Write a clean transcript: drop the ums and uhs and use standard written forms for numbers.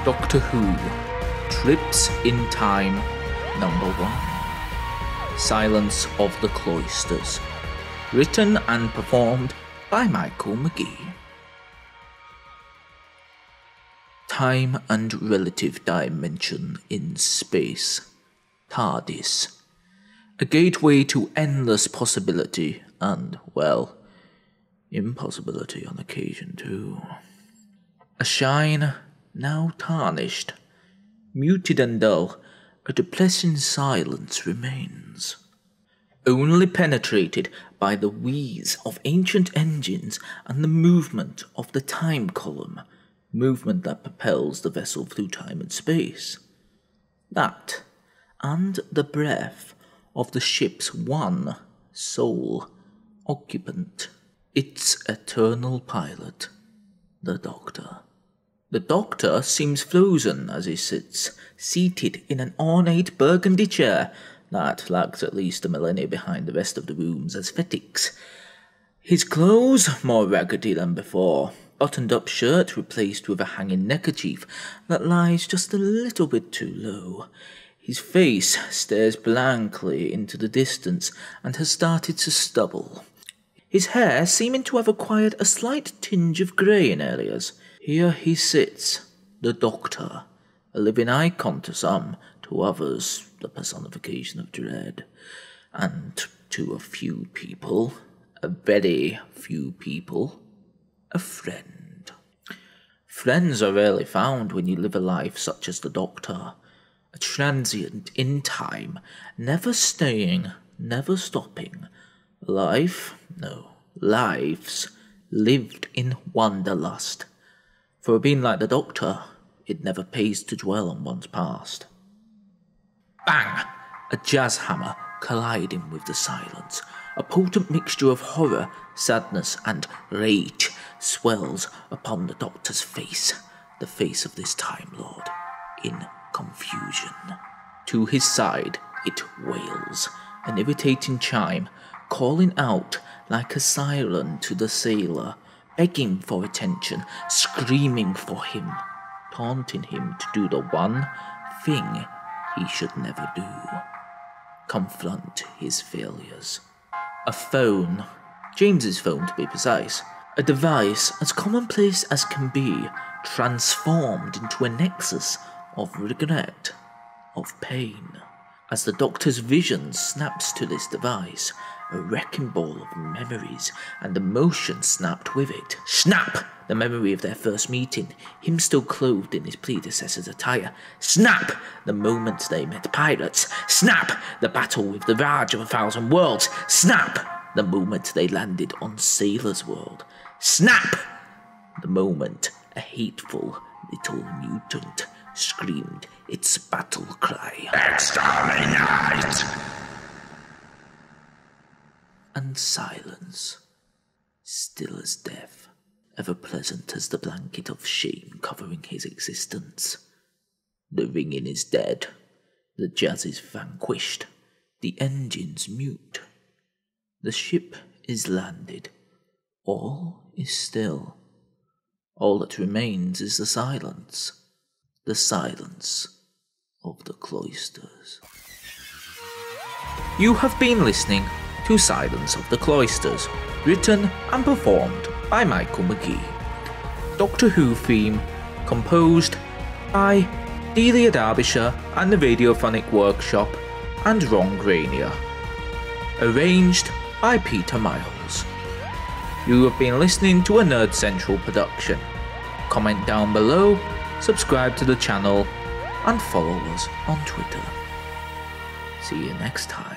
Doctor Who Trips in Time Number 1. Silence of the Cloisters. Written and performed by Micheal McGee. Time and relative dimension in space. Tardis. A gateway to endless possibility and, well, impossibility on occasion too. A shine now tarnished, muted and dull, a depressing silence remains, only penetrated by the wheeze of ancient engines and the movement of the time column, movement that propels the vessel through time and space. That, and the breath of the ship's one sole occupant, its eternal pilot, the Doctor. The Doctor seems frozen as he sits, seated in an ornate burgundy chair that lags at least a millennia behind the rest of the room's aesthetics. His clothes more raggedy than before, buttoned-up shirt replaced with a hanging neckerchief that lies just a little bit too low. His face stares blankly into the distance and has started to stubble, his hair seeming to have acquired a slight tinge of grey in areas. Here he sits, the Doctor, a living icon to some, to others the personification of dread, and to a few people, a very few people, a friend. Friends are rarely found when you live a life such as the Doctor, a transient in time, never staying, never stopping. Lives lived in wanderlust. For a being like the Doctor, it never pays to dwell on one's past. Bang! A jazz hammer colliding with the silence. A potent mixture of horror, sadness, and rage swells upon the Doctor's face, the face of this Time Lord, in confusion. To his side, it wails, an irritating chime, calling out like a siren to the sailor, begging for attention, screaming for him, taunting him to do the one thing he should never do. Confront his failures. A phone, James's phone to be precise, a device as commonplace as can be, transformed into a nexus of regret, of pain. As the Doctor's vision snaps to this device, a wrecking ball of memories and emotion snapped with it. Snap! The memory of their first meeting, him still clothed in his predecessor's attire. Snap! The moment they met pirates. Snap! The battle with the Raj of 1,000 worlds. Snap! The moment they landed on Sailor's World. Snap! The moment a hateful little mutant screamed its battle cry. Exterminate! And silence, still as death, ever present as the blanket of shame covering his existence. The ringing is dead, the jazz is vanquished, the engines mute. The ship is landed, all is still. All that remains is the silence of the Cloisters. You have been listening to Silence of the Cloisters, written and performed by Micheal McGee. Doctor Who theme, composed by Delia Derbyshire and the Radiophonic Workshop and Ron Granier. Arranged by Peter Miles. You have been listening to a Nerd Central production. Comment down below, subscribe to the channel, and follow us on Twitter. See you next time.